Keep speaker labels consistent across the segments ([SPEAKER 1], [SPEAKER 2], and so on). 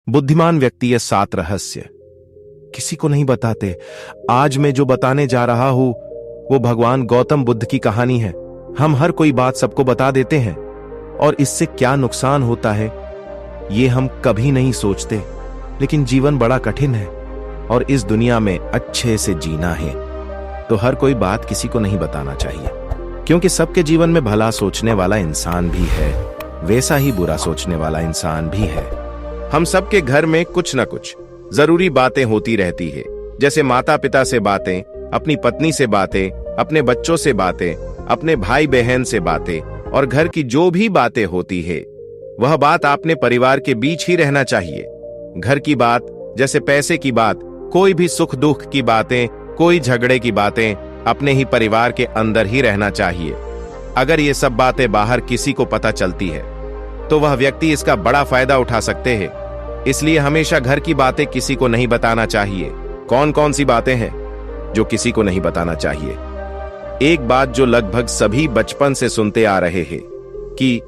[SPEAKER 1] बुद्धिमान व्यक्ति ये 7 रहस्य किसी को नहीं बताते। आज मैं जो बताने जा रहा हूं वो भगवान गौतम बुद्ध की कहानी है। हम हर कोई बात सबको बता देते हैं और इससे क्या नुकसान होता है ये हम कभी नहीं सोचते। लेकिन जीवन बड़ा कठिन है और इस दुनिया में अच्छे से जीना है तो हर कोई बात किसी को नहीं बताना चाहिए, क्योंकि सबके जीवन में भला सोचने वाला इंसान भी है, वैसा ही बुरा सोचने वाला इंसान भी है। हम सबके घर में कुछ न कुछ जरूरी बातें होती रहती है, जैसे माता पिता से बातें, अपनी पत्नी से बातें, अपने बच्चों से बातें, अपने भाई बहन से बातें, और घर की जो भी बातें होती है वह बात अपने परिवार के बीच ही रहना चाहिए। घर की बात जैसे पैसे की बात, कोई भी सुख दुख की बातें, कोई झगड़े की बातें अपने ही परिवार के अंदर ही रहना चाहिए। अगर ये सब बातें बाहर किसी को पता चलती है तो वह व्यक्ति इसका बड़ा फायदा उठा सकते हैं। इसलिए हमेशा घर की बातें किसी को नहीं बताना चाहिए। कौन कौन सी बातें हैं जो किसी को नहीं बताना चाहिए? एक बात जो लगभग सभी बचपन से सुनते आ रहे हैं कि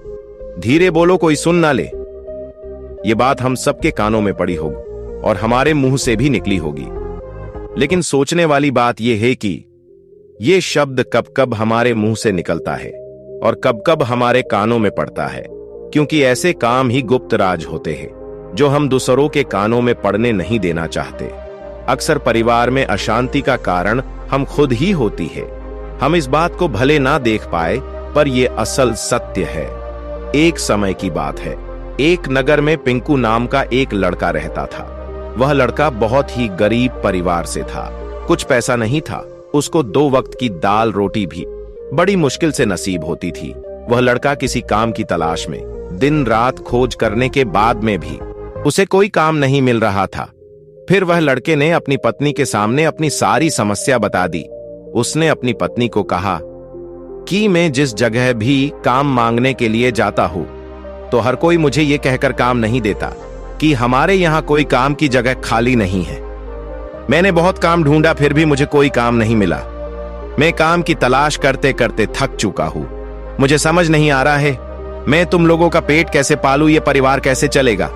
[SPEAKER 1] धीरे बोलो कोई सुन ना ले। ये बात हम सबके कानों में पड़ी होगी और हमारे मुंह से भी निकली होगी। लेकिन सोचने वाली बात यह है कि ये शब्द कब कब हमारे मुंह से निकलता है और कब कब हमारे कानों में पड़ता है, क्योंकि ऐसे काम ही गुप्त राज होते हैं जो हम दूसरों के कानों में पड़ने नहीं देना चाहते। अक्सर परिवार में अशांति का कारण हम खुद ही होती है। हम इस बात को भले ना देख पाए पर यह असल सत्य है। एक समय की बात है, एक नगर में पिंकू नाम का एक लड़का रहता था। वह लड़का बहुत ही गरीब परिवार से था, कुछ पैसा नहीं था। उसको 2 वक्त की दाल रोटी भी बड़ी मुश्किल से नसीब होती थी। वह लड़का किसी काम की तलाश में दिन रात खोज करने के बाद में भी उसे कोई काम नहीं मिल रहा था। फिर वह लड़के ने अपनी पत्नी के सामने अपनी सारी समस्या बता दी। उसने अपनी पत्नी को कहा कि मैं जिस जगह भी काम मांगने के लिए जाता हूं तो हर कोई मुझे यह कहकर काम नहीं देता कि हमारे यहां कोई काम की जगह खाली नहीं है। मैंने बहुत काम ढूंढा फिर भी मुझे कोई काम नहीं मिला। मैं काम की तलाश करते करते थक चुका हूं। मुझे समझ नहीं आ रहा है मैं तुम लोगों का पेट कैसे पालूं, ये परिवार कैसे चलेगा,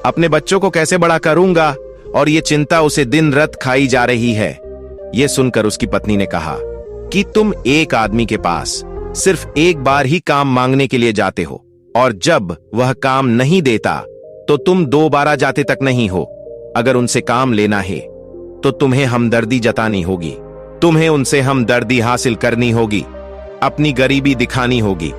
[SPEAKER 1] अपने बच्चों को कैसे बड़ा करूंगा, और ये चिंता उसे दिन रात खाई जा रही है। यह सुनकर उसकी पत्नी ने कहा कि तुम एक आदमी के पास सिर्फ एक बार ही काम मांगने के लिए जाते हो और जब वह काम नहीं देता तो तुम दोबारा जाते तक नहीं हो। अगर उनसे काम लेना है तो तुम्हें हमदर्दी जतानी होगी, तुम्हें उनसे हमदर्दी हासिल करनी होगी, अपनी गरीबी दिखानी होगी,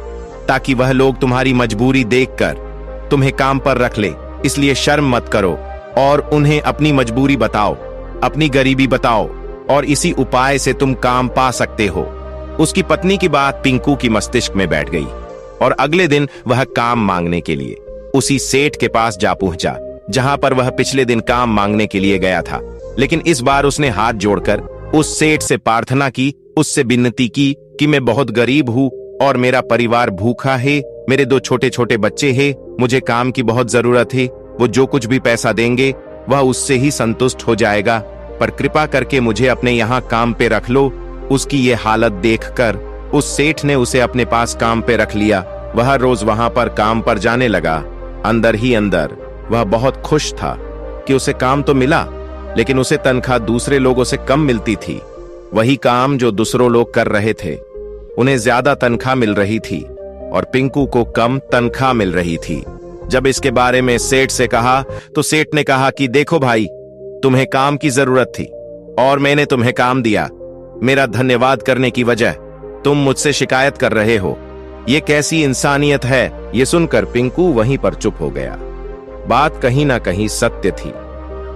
[SPEAKER 1] ताकि वह लोग तुम्हारी मजबूरी देखकर तुम्हें काम पर रख ले। इसलिए शर्म मत करो और उन्हें अपनी मजबूरी बताओ, अपनी गरीबी बताओ, और इसी उपाय से तुम काम पा सकते हो। उसकी पत्नी की बात पिंकू की मस्तिष्क में बैठ गई और अगले दिन वह काम मांगने के लिए उसी सेठ के पास जा पहुंचा जहां पर वह पिछले दिन काम मांगने के लिए गया था। लेकिन इस बार उसने हाथ जोड़कर उस सेठ से प्रार्थना की, उससे विनती की कि मैं बहुत गरीब हूं और मेरा परिवार भूखा है, मेरे 2 छोटे छोटे बच्चे हैं, मुझे काम की बहुत जरूरत है। वो जो कुछ भी पैसा देंगे वह उससे ही संतुष्ट हो जाएगा, पर कृपा करके मुझे अपने यहाँ काम पे रख लो। उसकी ये हालत देखकर उस सेठ ने उसे अपने पास काम पे रख लिया। वह रोज वहां पर काम पर जाने लगा। अंदर ही अंदर वह बहुत खुश था कि उसे काम तो मिला, लेकिन उसे तनख्वाह दूसरे लोगों से कम मिलती थी। वही काम जो दूसरों लोग कर रहे थे उन्हें ज्यादा तनख्वाह मिल रही थी और पिंकू को कम तनख्वाह मिल रही थी। जब इसके बारे में सेठ से कहा तो सेठ ने कहा कि देखो भाई, तुम्हें काम की जरूरत थी और मैंने तुम्हें काम दिया। मेरा धन्यवाद करने की बजाय तुम मुझसे शिकायत कर रहे हो। यह कैसी इंसानियत है? यह सुनकर पिंकू वहीं पर चुप हो गया। बात कहीं ना कहीं सत्य थी।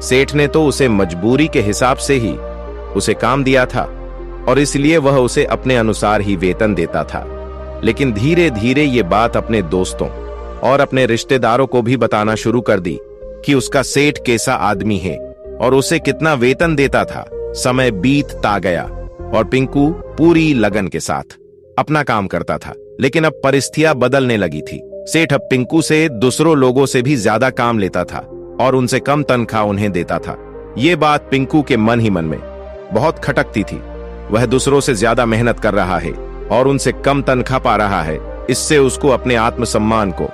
[SPEAKER 1] सेठ ने तो उसे मजबूरी के हिसाब से ही उसे काम दिया था और इसलिए वह उसे अपने अनुसार ही वेतन देता था। लेकिन धीरे धीरे ये बात अपने दोस्तों और अपने रिश्तेदारों को भी बताना शुरू कर दी कि उसका सेठ कैसा आदमी है और उसे कितना वेतन देता था। समय बीतता गया और पिंकू पूरी लगन के साथ अपना काम करता था, लेकिन अब परिस्थितियां बदलने लगी थी। सेठ अब पिंकू से दूसरों लोगों से भी ज्यादा काम लेता था और उनसे कम तनख्वाह उन्हें देता था। ये बात पिंकू के मन ही मन में बहुत खटकती थी। वह दूसरों से ज्यादा मेहनत कर रहा है और उनसे कम तनख्वाह पा रहा है। इससे उसको अपने आत्मसम्मान को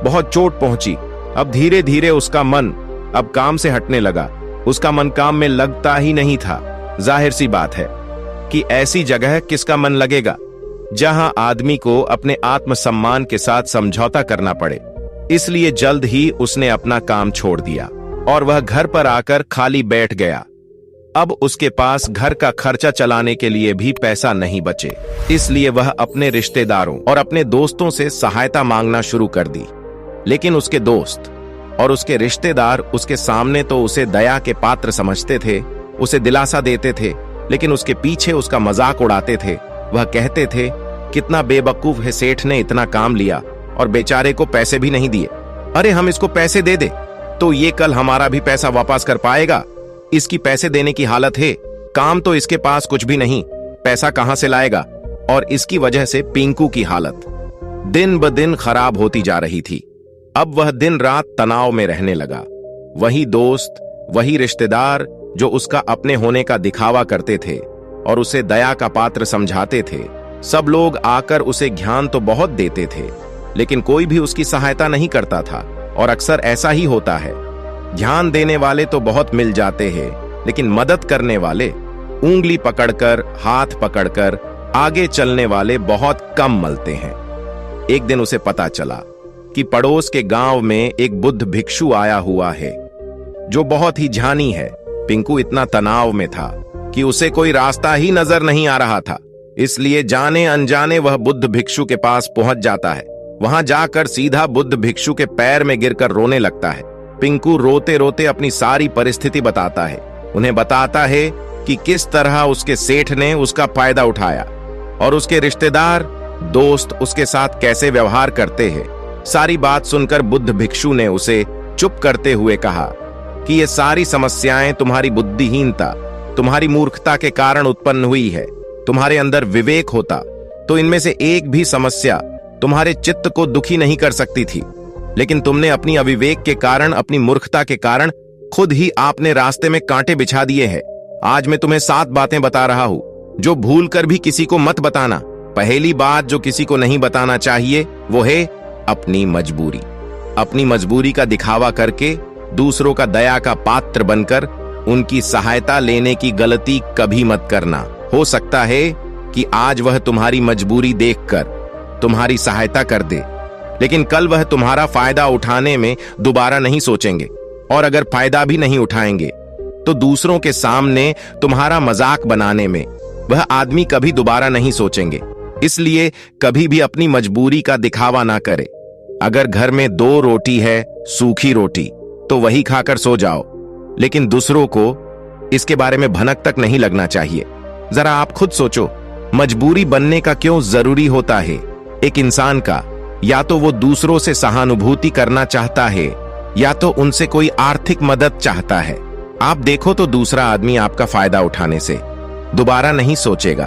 [SPEAKER 1] बहुत चोट पहुंची। अब धीरे धीरे उसका मन अब काम से हटने लगा। उसका मन काम में लगता ही नहीं था। जाहिर सी बात है कि ऐसी जगह किसका मन लगेगा जहां आदमी को अपने आत्मसम्मान के साथ समझौता करना पड़े। इसलिए जल्द ही उसने अपना काम छोड़ दिया और वह घर पर आकर खाली बैठ गया। अब उसके पास घर का खर्चा चलाने के लिए भी पैसा नहीं बचे। इसलिए वह अपने रिश्तेदारों और अपने दोस्तों से सहायता मांगना शुरू कर दी। लेकिन उसके दोस्त और उसके रिश्तेदार उसके सामने तो उसे दया के पात्र समझते थे, उसे दिलासा देते थे, लेकिन उसके पीछे उसका मजाक उड़ाते थे। वह कहते थे, कितना बेवकूफ है, सेठ ने इतना काम लिया और बेचारे को पैसे भी नहीं दिए। अरे हम इसको पैसे दे दे तो ये कल हमारा भी पैसा वापस कर पाएगा। इसकी पैसे देने की हालत है, काम तो इसके पास कुछ भी नहीं, पैसा कहां से लाएगा। और इसकी वजह से पिंकू की हालत दिन ब दिन खराब होती जा रही थी। अब वह दिन रात तनाव में रहने लगा। वही दोस्त, वही रिश्तेदार जो उसका अपने होने का दिखावा करते थे और उसे दया का पात्र समझाते थे, सब लोग आकर उसे ज्ञान तो बहुत देते थे, लेकिन कोई भी उसकी सहायता नहीं करता था। और अक्सर ऐसा ही होता है, ध्यान देने वाले तो बहुत मिल जाते हैं, लेकिन मदद करने वाले, उंगली पकड़कर, हाथ पकड़कर आगे चलने वाले बहुत कम मिलते हैं। एक दिन उसे पता चला कि पड़ोस के गांव में एक बुद्ध भिक्षु आया हुआ है जो बहुत ही ज्ञानी है। पिंकू इतना तनाव में था कि उसे कोई रास्ता ही नजर नहीं आ रहा था। इसलिए जाने अनजाने वह बुद्ध भिक्षु के पास पहुंच जाता है। वहां जाकर सीधा बुद्ध भिक्षु के पैर में गिरकर रोने लगता है। पिंकू रोते रोते अपनी सारी परिस्थिति बताता है। उन्हें बताता है कि किस तरह उसके सेठ ने उसका फायदा उठाया और उसके रिश्तेदार, दोस्त उसके साथ कैसे व्यवहार करते हैं। सारी बात सुनकर बुद्ध भिक्षु ने उसे चुप करते हुए कहा कि ये सारी समस्याएं तुम्हारी बुद्धिहीनता, तुम्हारी मूर्खता के कारण उत्पन्न हुई है। तुम्हारे अंदर विवेक होता तो इनमें से एक भी समस्या तुम्हारे चित्त को दुखी नहीं कर सकती थी, लेकिन तुमने अपनी अविवेक के कारण, अपनी मूर्खता के कारण खुद ही आपने रास्ते में कांटे बिछा दिए हैं। आज मैं तुम्हें 7 बातें बता रहा हूं जो भूल कर भी किसी को मत बताना। पहली बात जो किसी को नहीं बताना चाहिए वो है अपनी मजबूरी। अपनी मजबूरी का दिखावा करके दूसरों का दया का पात्र बनकर उनकी सहायता लेने की गलती कभी मत करना। हो सकता है कि आज वह तुम्हारी मजबूरी देखकर तुम्हारी सहायता कर दे, लेकिन कल वह तुम्हारा फायदा उठाने में दोबारा नहीं सोचेंगे, और अगर फायदा भी नहीं उठाएंगे तो दूसरों के सामने तुम्हारा मजाक बनाने में वह आदमी कभी दोबारा नहीं सोचेंगे। इसलिए कभी भी अपनी मजबूरी का दिखावा ना करे। अगर घर में 2 रोटी है, सूखी रोटी, तो वही खाकर सो जाओ, लेकिन दूसरों को इसके बारे में भनक तक नहीं लगना चाहिए। जरा आप खुद सोचो, मजबूरी बनने का क्यों जरूरी होता है एक इंसान का? या तो वो दूसरों से सहानुभूति करना चाहता है या तो उनसे कोई आर्थिक मदद चाहता है। आप देखो तो दूसरा आदमी आपका फायदा उठाने से दोबारा नहीं सोचेगा,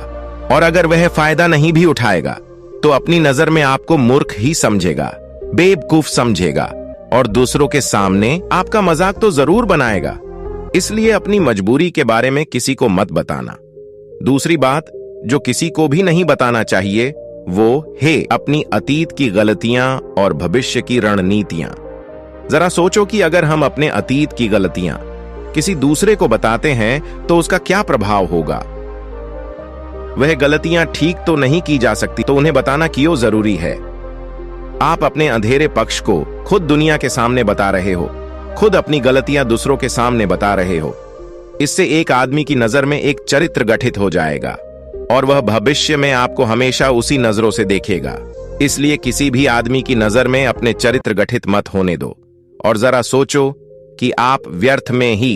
[SPEAKER 1] और अगर वह फायदा नहीं भी उठाएगा तो अपनी नजर में आपको मूर्ख ही समझेगा, बेवकूफ समझेगा, और दूसरों के सामने आपका मजाक तो जरूर बनाएगा। इसलिए अपनी मजबूरी के बारे में किसी को मत बताना। दूसरी बात जो किसी को भी नहीं बताना चाहिए वो है अपनी अतीत की गलतियां और भविष्य की रणनीतियां। जरा सोचो कि अगर हम अपने अतीत की गलतियां किसी दूसरे को बताते हैं तो उसका क्या प्रभाव होगा। वह गलतियां ठीक तो नहीं की जा सकती, तो उन्हें बताना क्यों जरूरी है? आप अपने अंधेरे पक्ष को खुद दुनिया के सामने बता रहे हो, खुद अपनी गलतियां दूसरों के सामने बता रहे हो। इससे एक आदमी की नजर में एक चरित्र गठित हो जाएगा और वह भविष्य में आपको हमेशा उसी नजरों से देखेगा। इसलिए किसी भी आदमी की नजर में अपने चरित्र गठित मत होने दो, और जरा सोचो कि आप व्यर्थ में ही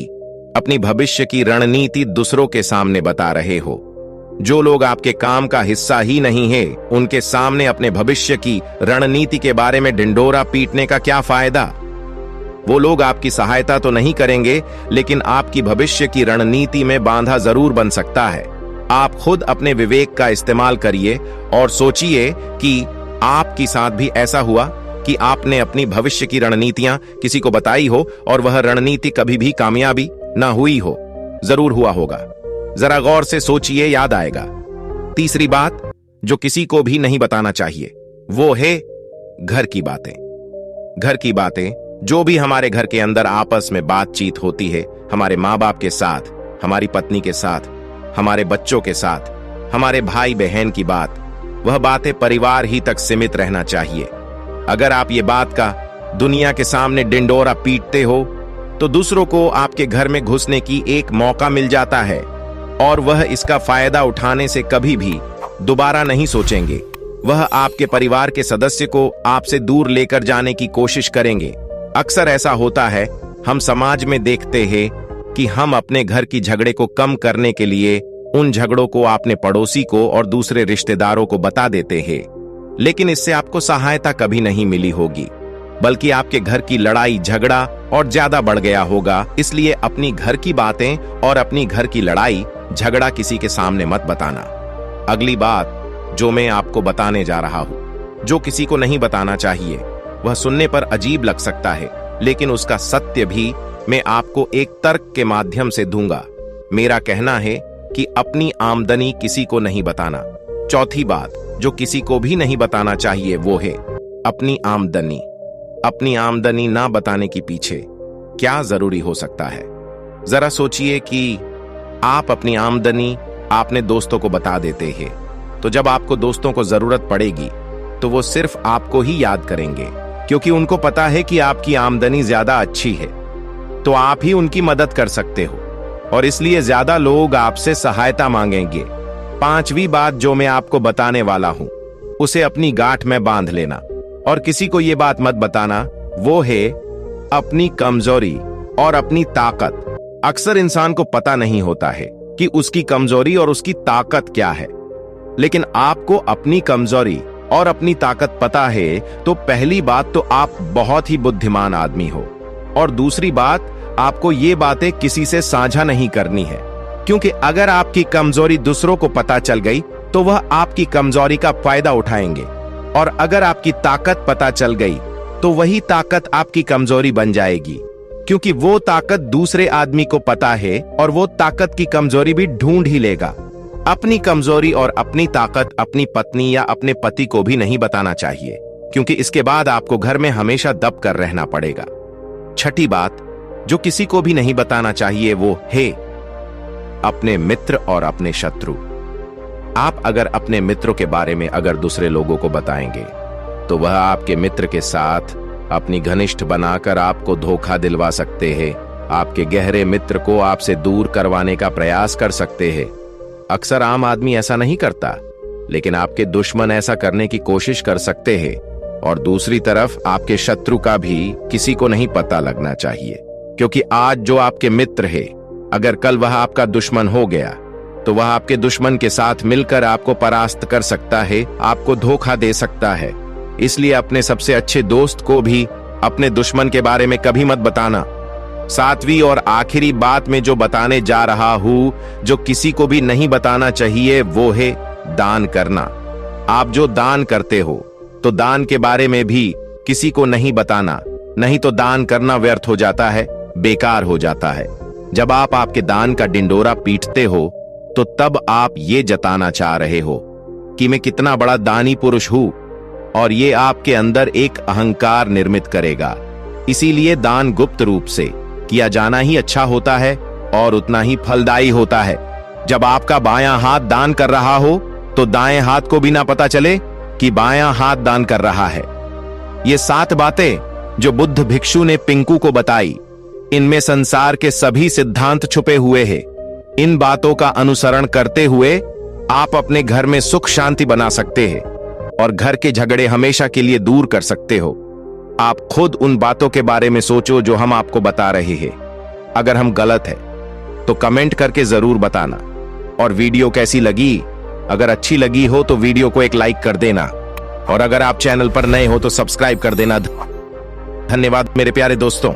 [SPEAKER 1] अपनी भविष्य की रणनीति दूसरों के सामने बता रहे हो। जो लोग आपके काम का हिस्सा ही नहीं है, उनके सामने अपने भविष्य की रणनीति के बारे में ढिंढोरा पीटने का क्या फायदा? वो लोग आपकी सहायता तो नहीं करेंगे, लेकिन आपकी भविष्य की रणनीति में बांधा जरूर बन सकता है। आप खुद अपने विवेक का इस्तेमाल करिए और सोचिए कि आपके साथ भी ऐसा हुआ कि आपने अपनी भविष्य की रणनीतियां किसी को बताई हो और वह रणनीति कभी भी कामयाबी ना हुई हो। जरूर हुआ होगा। जरा गौर से सोचिए, याद आएगा। तीसरी बात जो किसी को भी नहीं बताना चाहिए वो है घर की बातें। घर की बातें जो भी हमारे घर के अंदर आपस में बातचीत होती है, हमारे माँ बाप के साथ, हमारी पत्नी के साथ, हमारे बच्चों के साथ, हमारे भाई बहन की बात, वह बातें परिवार ही तक सीमित रहना चाहिए। अगर आप ये बात का दुनिया के सामने डिंडोरा पीटते हो तो दूसरों को आपके घर में घुसने की एक मौका मिल जाता है और वह इसका फायदा उठाने से कभी भी दोबारा नहीं सोचेंगे। वह आपके परिवार के सदस्य को आपसे दूर लेकर जाने की कोशिश करेंगे। अक्सर ऐसा होता है, हम समाज में देखते हैं कि हम अपने घर की झगड़े को कम करने के लिए उन झगड़ों को अपने पड़ोसी को और दूसरे रिश्तेदारों को बता देते हैं, लेकिन इससे आपको सहायता कभी नहीं मिली होगी, बल्कि आपके घर की लड़ाई झगड़ा और ज्यादा बढ़ गया होगा। इसलिए अपनी घर की बातें और अपनी घर की लड़ाई झगड़ा किसी के सामने मत बताना। अगली बात जो मैं आपको बताने जा रहा हूं, जो किसी को नहीं बताना चाहिए, वह सुनने पर अजीब लग सकता है, लेकिन उसका सत्य भी मैं आपको एक तर्क के माध्यम से दूंगा। मेरा कहना है कि अपनी आमदनी किसी को नहीं बताना। चौथी बात जो किसी को भी नहीं बताना चाहिए वो है अपनी आमदनी। अपनी आमदनी ना बताने के पीछे क्या जरूरी हो सकता है। जरा सोचिए कि आप अपनी आमदनी अपने दोस्तों को बता देते हैं, तो जब आपको दोस्तों को जरूरत पड़ेगी तो वो सिर्फ आपको ही याद करेंगे, क्योंकि उनको पता है कि आपकी आमदनी ज्यादा अच्छी है, तो आप ही उनकी मदद कर सकते हो और इसलिए ज्यादा लोग आपसे सहायता मांगेंगे। पांचवी बात जो मैं आपको बताने वाला हूं, उसे अपनी गांठ में बांध लेना और किसी को यह बात मत बताना, वो है अपनी कमजोरी और अपनी ताकत। अक्सर इंसान को पता नहीं होता है कि उसकी कमजोरी और उसकी ताकत क्या है, लेकिन आपको अपनी कमजोरी और अपनी ताकत पता है तो पहली बात तो आप बहुत ही बुद्धिमान आदमी हो, और दूसरी बात आपको ये बातें किसी से साझा नहीं करनी है, क्योंकि अगर आपकी कमजोरी दूसरों को पता चल गई तो वह आपकी कमजोरी का फायदा उठाएंगे, और अगर आपकी ताकत पता चल गई तो वही ताकत आपकी कमजोरी बन जाएगी, क्योंकि वो ताकत दूसरे आदमी को पता है और वो ताकत की कमजोरी भी ढूंढ ही लेगा। अपनी कमजोरी और अपनी ताकत अपनी पत्नी या अपने पति को भी नहीं बताना चाहिए, क्योंकि इसके बाद आपको घर में हमेशा दब कर रहना पड़ेगा। छठी बात जो किसी को भी नहीं बताना चाहिए वो है अपने मित्र और अपने शत्रु। आप अगर अपने मित्रों के बारे में अगर दूसरे लोगों को बताएंगे तो वह आपके मित्र के साथ अपनी घनिष्ठ बनाकर आपको धोखा दिलवा सकते हैं, आपके गहरे मित्र को आपसे दूर करवाने का प्रयास कर सकते हैं। अक्सर आम आदमी ऐसा नहीं करता, लेकिन आपके दुश्मन ऐसा करने की कोशिश कर सकते हैं, और दूसरी तरफ आपके शत्रु का भी किसी को नहीं पता लगना चाहिए, क्योंकि आज जो आपके मित्र है, अगर कल वह आपका दुश्मन हो गया तो वह आपके दुश्मन के साथ मिलकर आपको परास्त कर सकता है, आपको धोखा दे सकता है। इसलिए अपने सबसे अच्छे दोस्त को भी अपने दुश्मन के बारे में कभी मत बताना। सातवीं और आखिरी बात में जो बताने जा रहा हूं, जो किसी को भी नहीं बताना चाहिए, वो है दान करना। आप जो दान करते हो तो दान के बारे में भी किसी को नहीं बताना, नहीं तो दान करना व्यर्थ हो जाता है, बेकार हो जाता है। जब आप आपके दान का डिंडोरा पीटते हो तो तब आप ये जताना चाह रहे हो कि मैं कितना बड़ा दानी पुरुष हूं, और ये आपके अंदर एक अहंकार निर्मित करेगा। इसीलिए दान गुप्त रूप से किया जाना ही अच्छा होता है और उतना ही फलदायी होता है। जब आपका बायां हाथ दान कर रहा हो तो दाएं हाथ को भी ना पता चले कि बायां हाथ दान कर रहा है। ये 7 बातें जो बुद्ध भिक्षु ने पिंकू को बताई, इनमें संसार के सभी सिद्धांत छुपे हुए हैं। इन बातों का अनुसरण करते हुए आप अपने घर में सुख शांति बना सकते हैं और घर के झगड़े हमेशा के लिए दूर कर सकते हो। आप खुद उन बातों के बारे में सोचो जो हम आपको बता रहे हैं। अगर हम गलत है तो कमेंट करके जरूर बताना। और वीडियो कैसी लगी? अगर अच्छी लगी हो तो वीडियो को एक लाइक कर देना, और अगर आप चैनल पर नए हो तो सब्सक्राइब कर देना। धन्यवाद मेरे प्यारे दोस्तों।